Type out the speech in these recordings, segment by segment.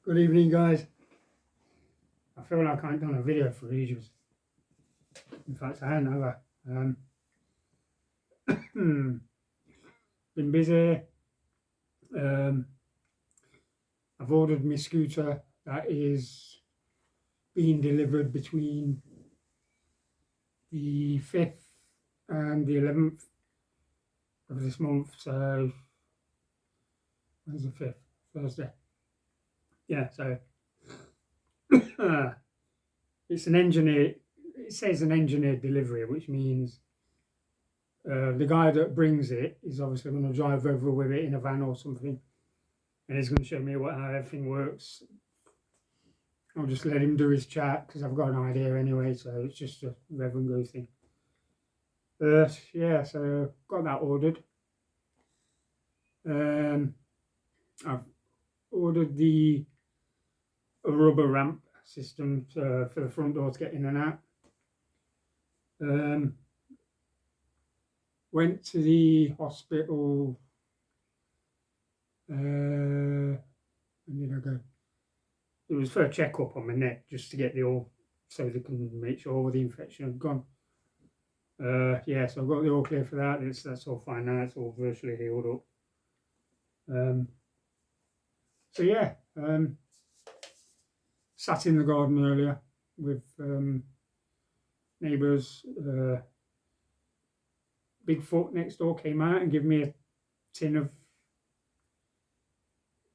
Good evening, guys. I feel like I ain't done a video for ages. In fact, I haven't ever. Been busy. I've ordered my scooter that is being delivered between the 5th and the 11th of this month. So, when's the 5th? Thursday. Yeah, so it's an engineer. It says an engineered delivery, which means the guy that brings it is obviously going to drive over with it in a van or something, and he's going to show me how everything works. I'll just let him do his chat because I've got an idea anyway, so it's just a rev and go thing. Yeah, so got that ordered. I've ordered a rubber ramp system for the front door to get in and out. Went to the hospital. When did I go? It was for a checkup on my neck, just to get so they can make sure all the infection had gone. Yeah, so I've got the all clear for that. That's all fine now. It's all virtually healed up. So yeah, sat in the garden earlier with neighbours. Bigfoot next door came out and gave me a tin of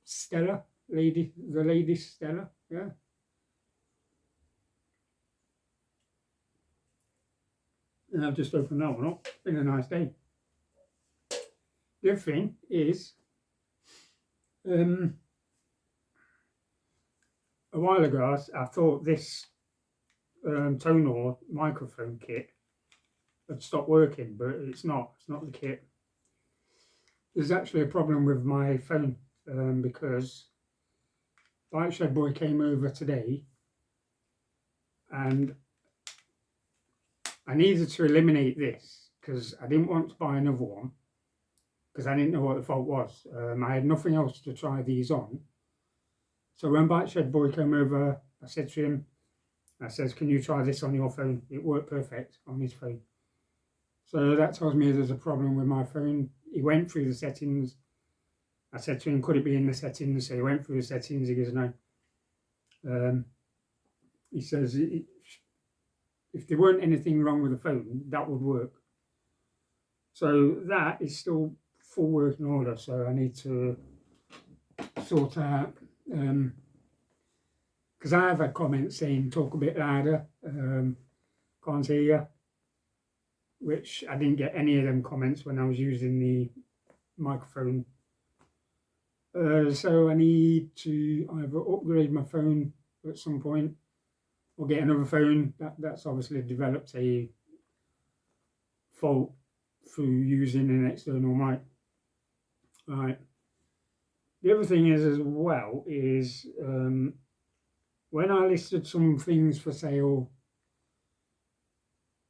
Stella, the lady Stella, yeah. And I've just opened that one up. Been a nice day. The other thing is, a while ago I thought this tonal microphone kit had stopped working, but it's not. It's not the kit. There's actually a problem with my phone because Bike Shed Boy came over today and I needed to eliminate this because I didn't want to buy another one because I didn't know what the fault was. I had nothing else to try these on. So when Bike Shed Boy came over, I said to him, can you try this on your phone? It worked perfect on his phone. So that tells me there's a problem with my phone. He went through the settings. I said to him, could it be in the settings? So he went through the settings. He goes, no. He says, if there weren't anything wrong with the phone, that would work. So that is still full working order. So I need to sort out, because I have had comments saying, talk a bit louder, can't hear you, which I didn't get any of them comments when I was using the microphone. So I need to either upgrade my phone at some point or get another phone. That's obviously developed a fault through using an external mic. Right. The other thing is as well is when I listed some things for sale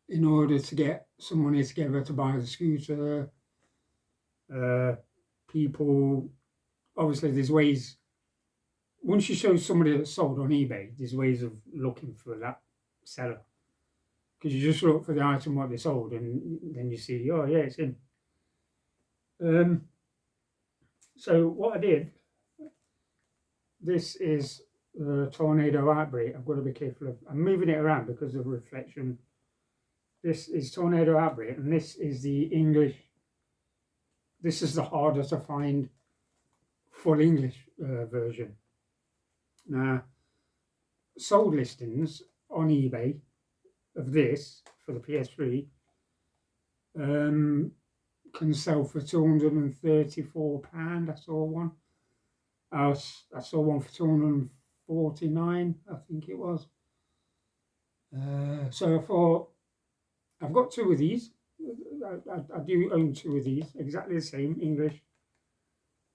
in order to get some money together to buy the scooter, people, obviously there's ways, once you show somebody that's sold on eBay, there's ways of looking for that seller. Because you just look for the item, what they sold, and then you see, oh yeah, it's in. So what I did, this is Tornado Outbreak. I've got to be careful I'm moving it around because of reflection. This is Tornado Outbreak, and this is the English. This is the harder to find full English version. Now, sold listings on eBay of this for the PS3 can sell for £234. I saw one. I saw one for £249, I think it was. So I thought, I've got two of these. I do own two of these, exactly the same, English.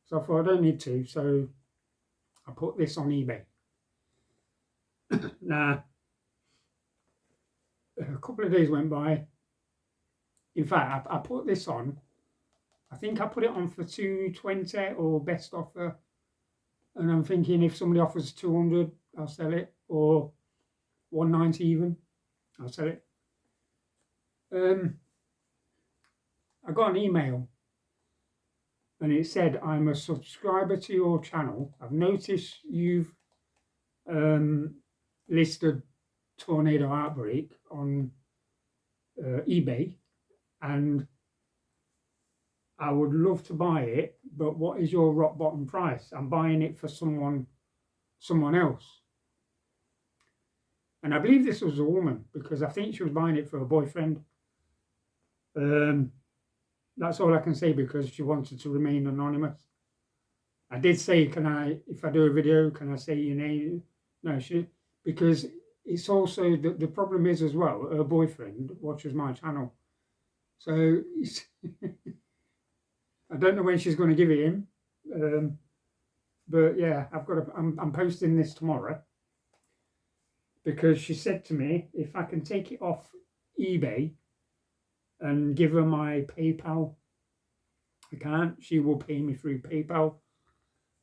So I thought I don't need two, so I put this on eBay. Now, a couple of days went by. In fact, I put this on. I think I put it on for £220 or best offer. and I'm thinking if somebody offers 200, I'll sell it, or 190 even, I'll sell it. I got an email and it said, I'm a subscriber to your channel. I've noticed you've listed Tornado Outbreak on eBay, and I would love to buy it, but what is your rock bottom price? I'm buying it for someone else. And I believe this was a woman, because I think she was buying it for a boyfriend. That's all I can say, because she wanted to remain anonymous. I did say, if I do a video, can I say your name? No, because it's also, the problem is as well, her boyfriend watches my channel. So I don't know when she's going to give it him. But yeah, I'm posting this tomorrow, because she said to me, if I can take it off eBay and give her my PayPal account, she will pay me through PayPal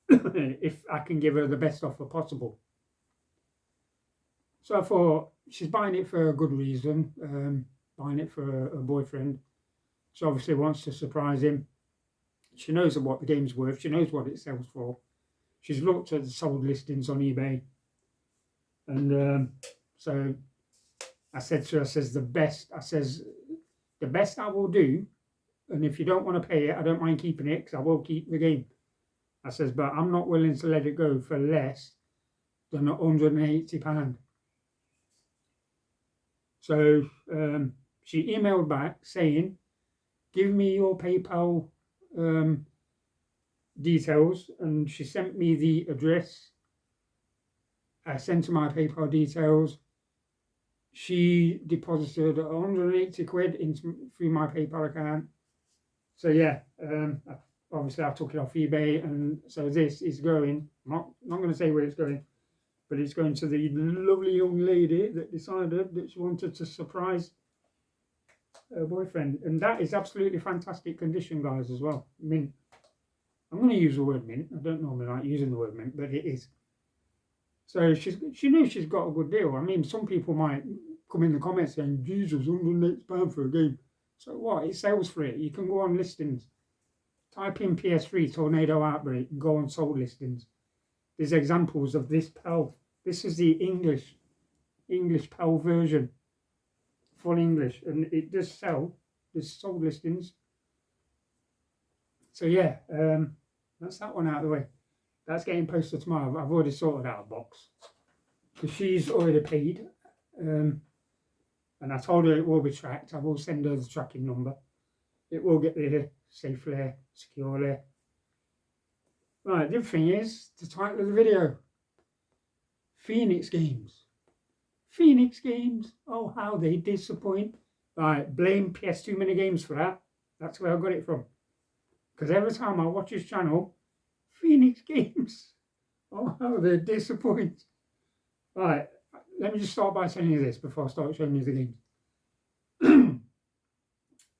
if I can give her the best offer possible. So I thought, she's buying it for a good reason, buying it for a boyfriend. She obviously wants to surprise him. She knows what the game's worth. She knows what it sells for. She's looked at the sold listings on eBay. And so I said to her, the best I will do, and if you don't want to pay it, I don't mind keeping it, because I will keep the game. I says, but I'm not willing to let it go for less than £180. So she emailed back saying, give me your PayPal details, and she sent me the address. I sent her my PayPal details. She deposited 180 quid through my PayPal account. So yeah, obviously I took it off eBay, and so this is going, I'm not going to say where it's going, but it's going to the lovely young lady that decided that she wanted to surprise her boyfriend. And that is absolutely fantastic condition, guys, as well. Mint. I'm going to use the word mint. I don't normally like using the word mint, but it is. So she knew she's got a good deal. I mean, some people might come in the comments saying, Jesus, £180 for a game. So what? It sells for it. You can go on listings. Type in PS3 Tornado Outbreak and go on sold listings. There's examples of this PAL. This is the English PAL version. Full English. And it does sell. There's sold listings. So yeah, that's that one out of the way. That's getting posted tomorrow. I've already sorted out a box, because she's already paid. And I told her it will be tracked. I will send her the tracking number. It will get there safely, securely. Right, the other thing is, the title of the video. Phoenix Games. Phoenix Games. Oh, how they disappoint. Right, blame PS2 Minigames for that. That's where I got it from. Because every time I watch his channel, Phoenix Games. Oh, how they disappoint. Right, let me just start by telling you this before I start showing you the games.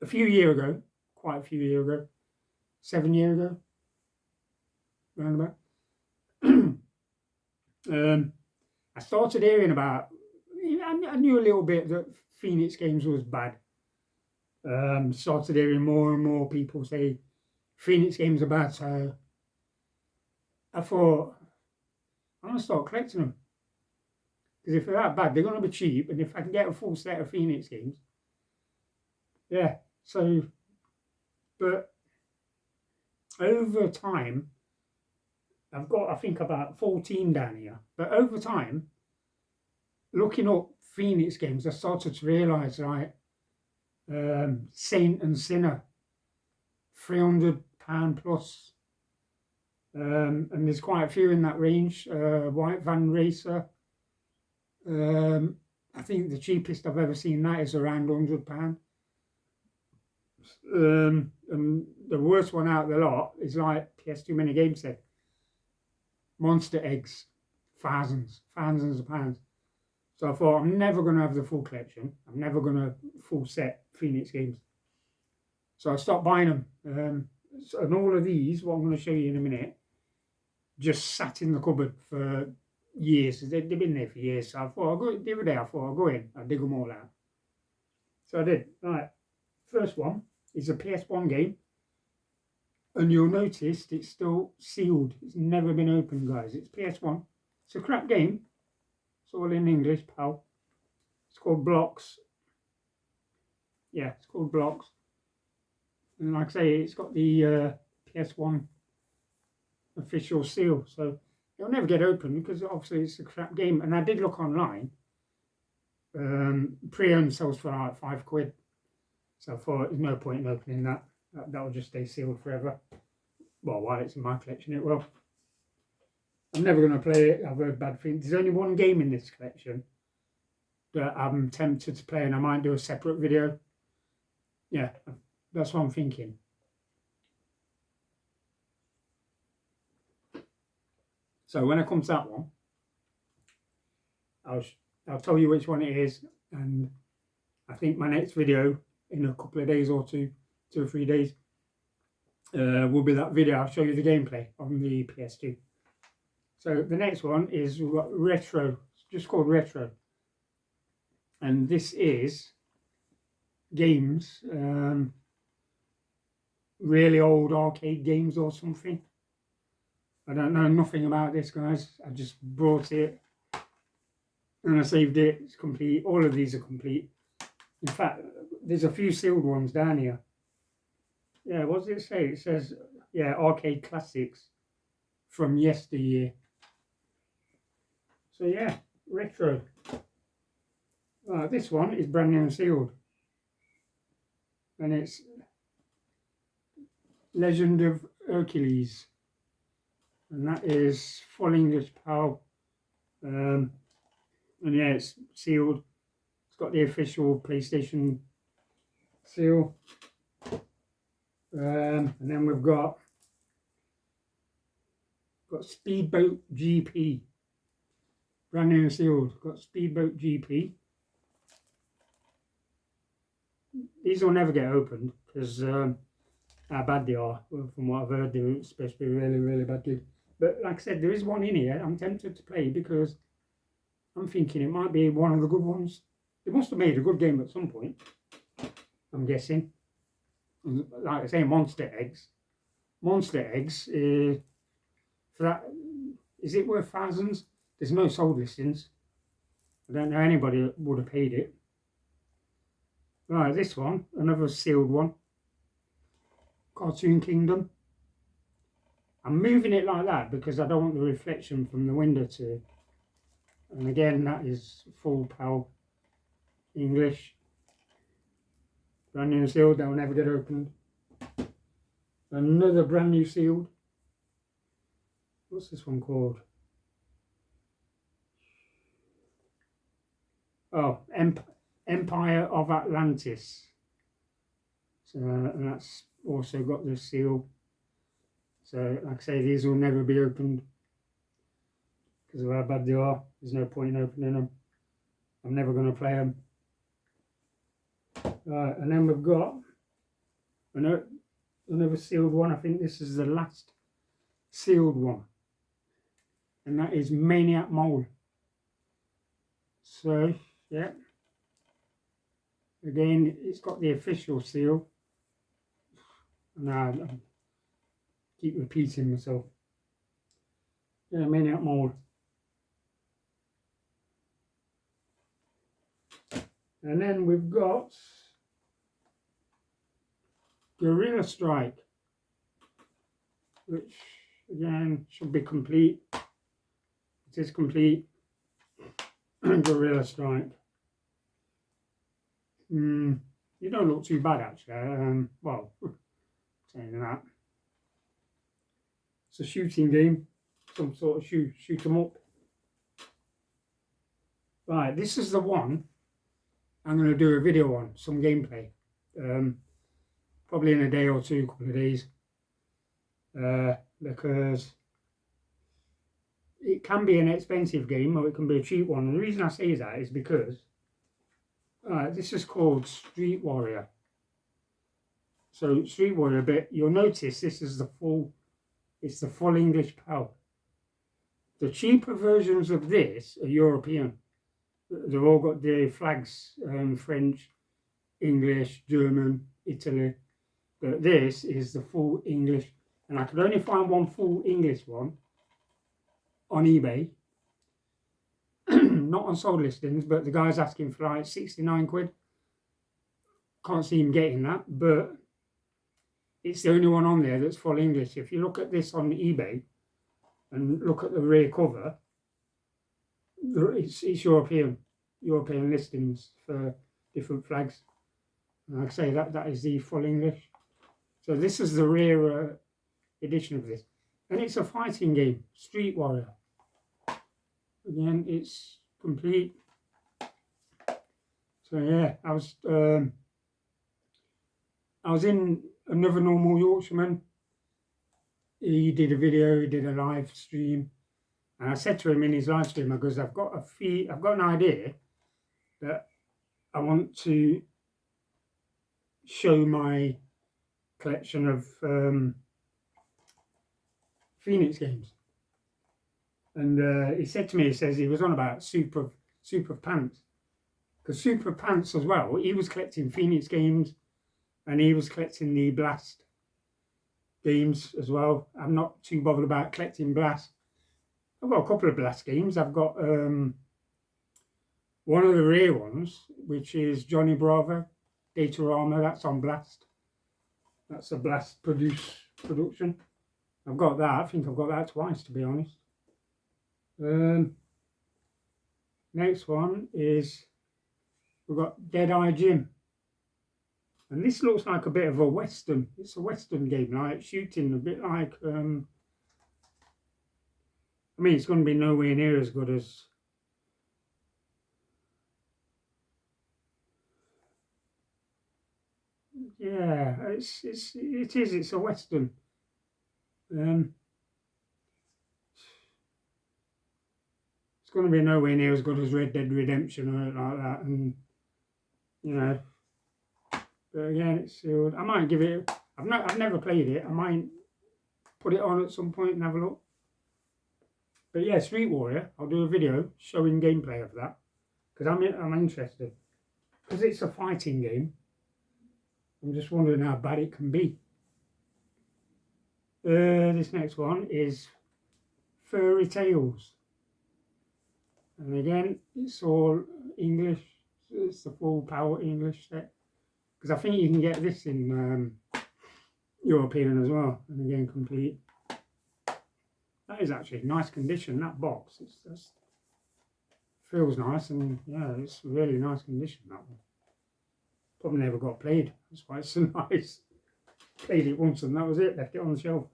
A few years ago, quite a few years ago, 7 years ago, round about, I started hearing about, I knew a little bit that Phoenix Games was bad. Started hearing more and more people say Phoenix Games are bad, so I thought, I'm going to start collecting them. Because if they're that bad, they're going to be cheap, and if I can get a full set of Phoenix Games, yeah. So, but over time, I've got, I think, about 14 down here. But over time, looking up Phoenix Games, I started to realise, right, Saint and Sinner, £300 plus. And there's quite a few in that range. White Van Racer. I think the cheapest I've ever seen that is around £100. And the worst one out of the lot is like PS2 Mini Game Set. Monster Eggs. Thousands of pounds. So I thought, I'm never going to have the full collection. I'm never going to full set Phoenix Games. So I stopped buying them. And all of these, what I'm going to show you in a minute, just sat in the cupboard for years. They've been there for years. So I thought, the other day I thought I'll go in, I'll dig them all out. So I did. Right, first one is a PS1 game. And you'll notice it's still sealed. It's never been opened, guys. It's PS1. It's a crap game. It's all in English, pal. It's called Blocks. Yeah, it's called Blocks. And like I say, it's got the PS1 official seal. So it'll never get opened because obviously it's a crap game. And I did look online. Pre-owned sells for like £5. So I thought there's no point in opening that. That will just stay sealed forever. Well, while it's in my collection, it will. I'm never going to play it. I've heard bad things. There's only one game in this collection that I'm tempted to play, and I might do a separate video. Yeah, that's what I'm thinking. So when I come to that one, I'll tell you which one it is, and I think my next video in a couple of days or 2 or 3 days will be that video. I'll show you the gameplay on the PS2. So the next one is we've got Retro. It's just called Retro, and this is games, really old arcade games or something. I don't know nothing about this, guys. I just brought it and I saved it. It's complete. All of these are complete. In fact, there's a few sealed ones down here. Yeah, what does it say? It says, yeah, arcade classics from yesteryear. So yeah, Retro. This one is brand new and sealed. And it's Legend of Hercules. And that is full English, pal. And yeah, it's sealed. It's got the official PlayStation seal. And then we've got Speedboat GP. Brand new and sealed. Got Speedboat GP. These will never get opened because how bad they are. Well, from what I've heard, they're supposed to be really, really bad. But like I said, there is one in here I'm tempted to play because I'm thinking it might be one of the good ones. They must have made a good game at some point, I'm guessing. Like I say, Monster Eggs. Monster Eggs, for that, is it worth thousands? There's no sold listings. I don't know anybody that would have paid it. Right, this one, another sealed one. Cartoon Kingdom. I'm moving it like that because I don't want the reflection from the window to. And again, that is full PAL English. Brand new sealed, that will never get opened. Another brand new sealed. What's this one called? Oh, Empire of Atlantis. So, and that's also got the seal. So, like I say, these will never be opened because of how bad they are. There's no point in opening them. I'm never going to play them. Right, and then we've got another sealed one. I think this is the last sealed one, and that is Maniac Mole. So, yeah. Again, it's got the official seal. Now, I keep repeating myself. Yeah, Maniac Mole. And then we've got Gorilla Strike, which again should be complete. It is complete. Gorilla Strike. You don't look too bad actually. Well, saying that, it's a shooting game, some sort of shoot 'em up. Right, this is the one I'm going to do a video on, some gameplay. Probably in a day or two, couple of days. Because it can be an expensive game or it can be a cheap one. And the reason I say that is because this is called Street Warrior. So Street Warrior, but you'll notice this is it's the full English PAL. The cheaper versions of this are European. They've all got the flags, French, English, German, Italy. But this is the full English. And I could only find one full English one on eBay. Not on sold listings, but the guy's asking for like 69 quid. Can't see him getting that, but it's the only one on there that's full English. If you look at this on eBay and look at the rear cover, it's European listings for different flags. And like I say, that is the full English. So this is the rare edition of this. And it's a fighting game, Street Warrior. Again, it's complete. So yeah, I was in another normal Yorkshireman. He did a video, he did a live stream, and I said to him in his live stream, because I've got an idea that I want to show my collection of Phoenix games. And he said to me, he was on about Super Pants, because Super Pants as well, he was collecting Phoenix games, and he was collecting the Blast games as well. I'm not too bothered about collecting Blast. I've got a couple of Blast games. I've got one of the rare ones, which is Johnny Bravo, Datorama. That's on Blast. That's a Blast production. I've got that. I think I've got that twice, to be honest. Next one is we've got Dead Eye Jim. And this looks like a bit of a Western. It's a Western game, like shooting, a bit like, I mean, it's going to be nowhere near as good as, yeah, it's a Western. It's going to be nowhere near as good as Red Dead Redemption or anything like that, and, you know, but again, it's sealed. I might give it. I've never played it. I might put it on at some point and have a look. But yeah, Street Warrior. I'll do a video showing gameplay of that, because I'm interested. Because it's a fighting game. I'm just wondering how bad it can be. This next one is Fairy Tales, and again, it's all English. It's the full power English set. Because I think you can get this in European as well, and again, complete. That is actually nice condition, that box. It just feels nice, and yeah, it's really nice condition, that one. Probably never got played, that's why it's so nice. Played it once and that was it, left it on the shelf.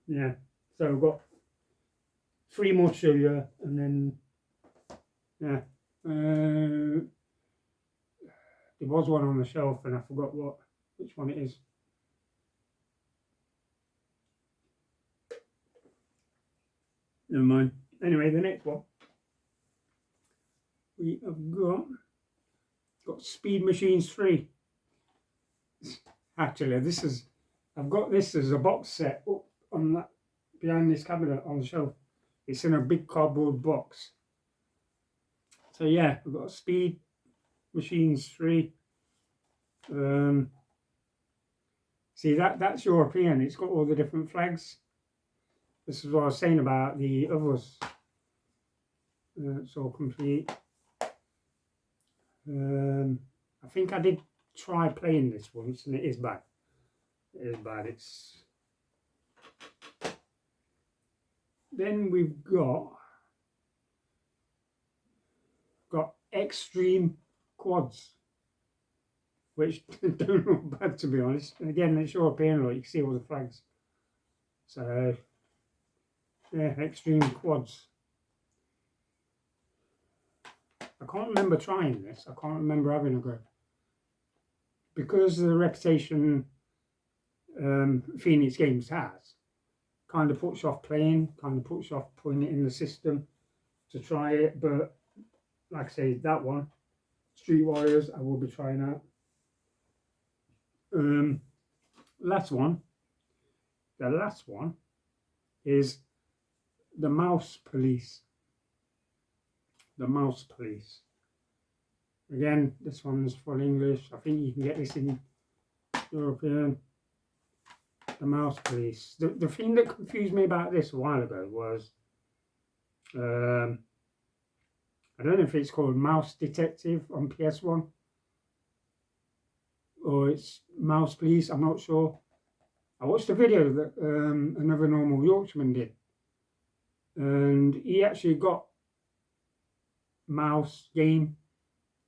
Yeah, so I've got 3 more to show you, and then yeah, there was one on the shelf and I forgot which one it is. Never mind. Anyway, the next one we have got Speed Machines 3. Actually, I've got this as a box set up on that behind this cabinet on the shelf. It's in a big cardboard box. So yeah, we've got Speed Machines 3. See, that's European. It's got all the different flags. This is what I was saying about the others. It's all complete. I think I did try playing this once, and it is bad. It is bad. Then we've got Extreme Quads, which don't look bad, to be honest. And again, it's European, like you can see all the flags. So yeah, Extreme Quads. I can't remember trying this. I can't remember having a go, because of the reputation Phoenix Games has. Kind of puts you off playing, kind of puts you off putting it in the system to try it. But like I say, that one, Street Warriors, I will be trying out. Last one the last one is the Mouse Police. The Mouse Police. Again, this one's full English. I think you can get this in European. The Mouse Police. The thing that confused me about this a while ago was, I don't know if it's called Mouse Detective on PS1 or it's Mouse Police, I'm not sure. I watched a video that another normal Yorkshireman did, and he actually got Mouse game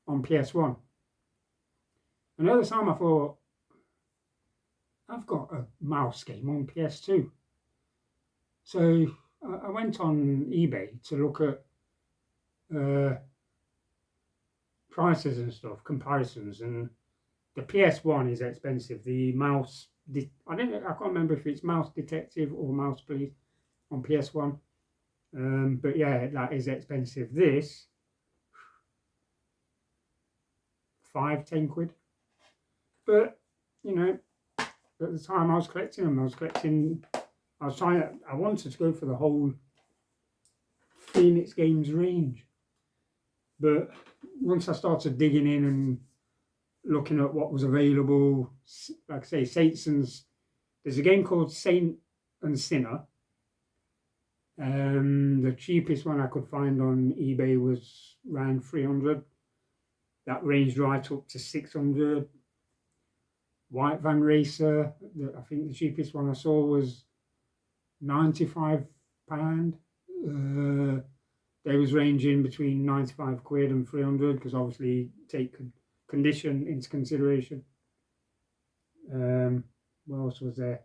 on PS1. And at the time I thought, I've got a Mouse game on PS2. So I went on eBay to look at prices and stuff, comparisons, and the PS1 is expensive. The Mouse, I can't remember if it's Mouse Detective or Mouse Police on PS1. But yeah, that is expensive. This, 5-10 quid. But, you know, at the time I was collecting them, I wanted to go for the whole Phoenix Games range. But once I started digging in and looking at what was available, like I say, there's a game called Saint and Sinner. The cheapest one I could find on eBay was around 300. That ranged right up to 600. White Van Racer, I think the cheapest one I saw was £95. They was ranging between 95 quid and 300 because obviously take condition into consideration. What else was there?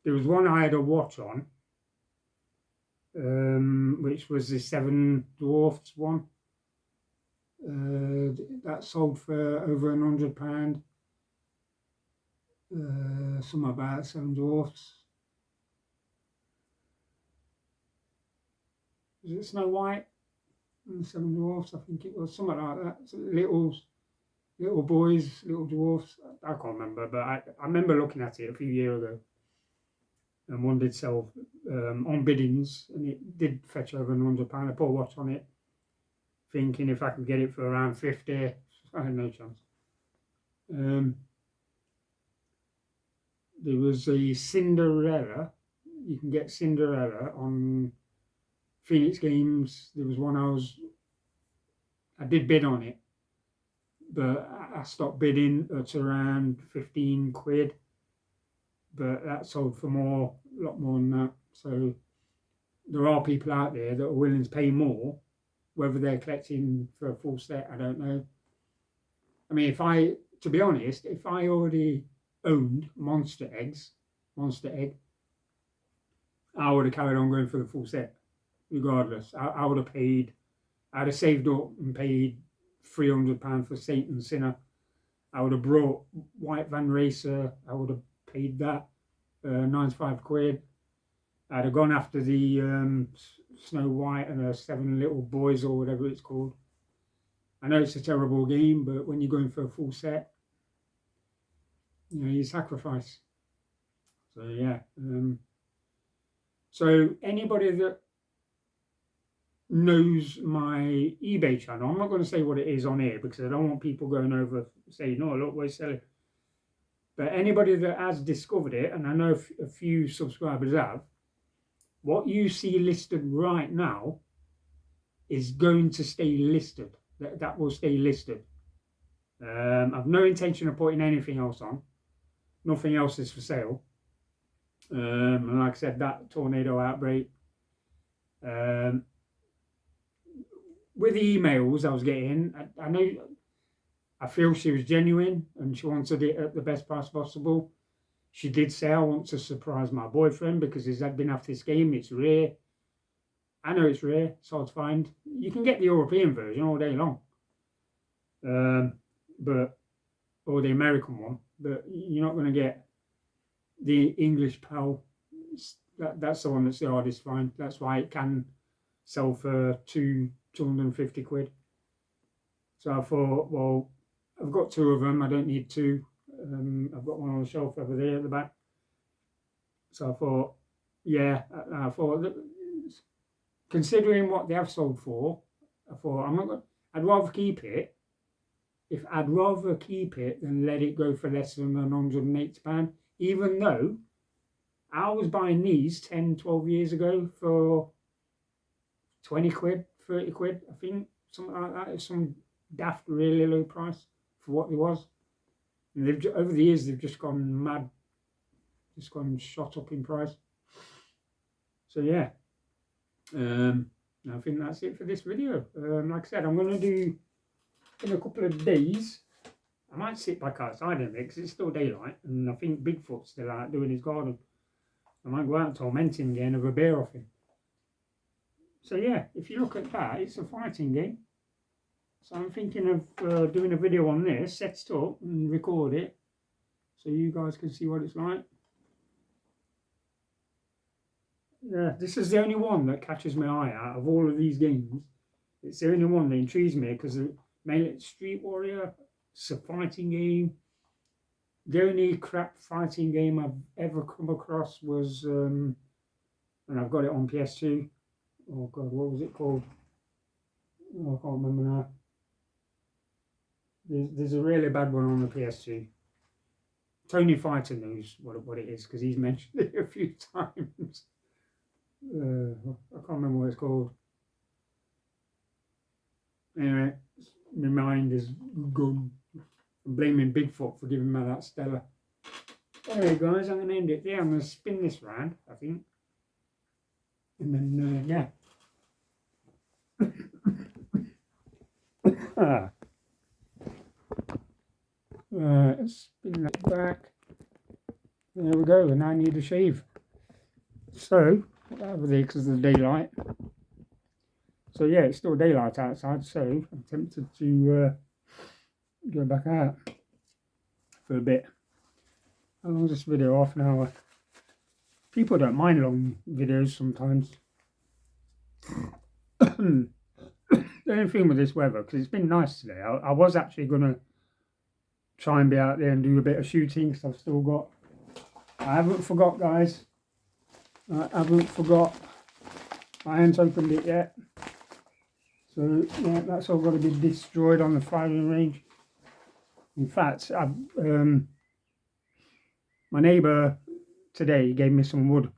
There was one I had a watch on, which was the Seven Dwarfs one. That sold for over £100. Some about Seven Dwarfs. Was it Snow White and the Seven Dwarfs? I think it was something like that. So little boys, little dwarfs. I can't remember, but I remember looking at it a few years ago. And one did sell on biddings, and it did fetch over £100. I put a watch on it, thinking if I could get it for around 50, I had no chance. There was a Cinderella. You can get Cinderella on Phoenix Games. There was one I did bid on it, but I stopped bidding at around 15 quid. But that sold for a lot more than that. So there are people out there that are willing to pay more. Whether they're collecting for a full set, I don't know. I mean, to be honest, if I already owned Monster Egg, I would have carried on going for the full set, regardless. I would have paid, I'd have saved up and paid £300 for Saint and Sinner. I would have brought White Van Racer, I would have paid that, 95 quid. I'd have gone after the Snow White and the Seven Little Boys or whatever it's called. I know it's a terrible game, but when you're going for a full set, you know, you sacrifice. So yeah. So anybody that knows my eBay channel, I'm not going to say what it is on here because I don't want people going over saying, no, look, we're selling. But anybody that has discovered it, and I know a few subscribers have, what you see listed right now is going to stay listed. That will stay listed. I've no intention of putting anything else on. Nothing else is for sale. And like I said, that tornado outbreak. With the emails I was getting, I feel she was genuine and she wanted it at the best price possible. She did say, I want to surprise my boyfriend because he's been after this game. It's rare. I know it's rare. It's hard to find. You can get the European version all day long. Or the American one. But you're not going to get the English PAL. That's the one that's the hardest to find. That's why it can sell for 250 quid. So I thought, well, I've got two of them. I don't need two. I've got one on the shelf over there at the back. So I thought, yeah, I thought, considering what they have sold for, I thought I'm not gonna, I'd rather keep it. If I'd rather keep it than let it go for less than £180, even though I was buying these 10, 12 years ago for 20 quid, 30 quid, I think, something like that. It's some daft, really low price for what it was. And they've over the years they've just gone mad, just gone shot up in price. So yeah, I think that's it for this video. Like I said, I'm going to do in a couple of days. I might sit back outside in a bit because it's still daylight, and I think Bigfoot's still out doing his garden. I might go out and torment him again, have a beer off him. So yeah, if you look at that, it's a fighting game. So I'm thinking of doing a video on this, set it up and record it, so you guys can see what it's like. Yeah, this is the only one that catches my eye out of all of these games. It's the only one that intrigues me because mainly it's Street Warrior, it's a fighting game. The only crap fighting game I've ever come across was, and I've got it on PS2. Oh God, what was it called? Oh, I can't remember now. There's a really bad one on the PS2. Tony Fighter knows what it is because he's mentioned it a few times. I can't remember what it's called. Anyway, my mind is gone. I'm blaming Bigfoot for giving me that Stella. Anyway, guys, I'm going to end it there. I'm going to spin this round, I think. And then, yeah. Spin that back. There we go, and I need a shave. So, over there because of the daylight. So yeah, it's still daylight outside, so I'm tempted to go back out for a bit. How long is this video? Half an hour. People don't mind long videos sometimes. The only thing with this weather, because it's been nice today, I was actually going to try and be out there and do a bit of shooting because I've still got, I haven't forgot, guys. I haven't forgot. I haven't opened it yet. So yeah, that's all got to be destroyed on the firing range. In fact, my neighbour today gave me some wood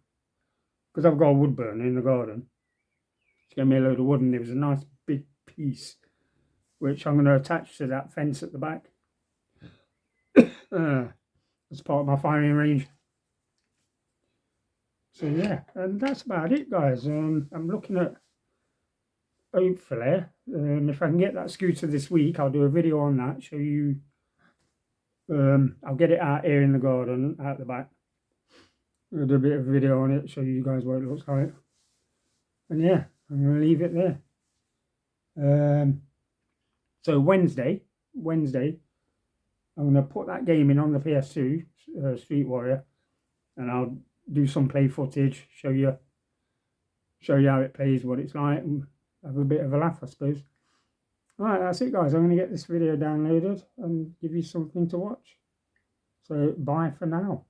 because I've got a wood burner in the garden. She gave me a load of wood and there was a nice big piece which I'm going to attach to that fence at the back as part of my firing range. So yeah, and that's about it, guys. I'm looking at, hopefully, if I can get that scooter this week, I'll do a video on that, show you. I'll get it out here in the garden, out the back. I'll do a bit of a video on it, show you guys what it looks like. And yeah, I'm going to leave it there. So Wednesday, I'm going to put that game in on the PS2, Street Warrior, and I'll do some play footage, show you how it plays, what it's like, and have a bit of a laugh, I suppose. Alright, that's it, guys. I'm going to get this video downloaded and give you something to watch. So bye for now.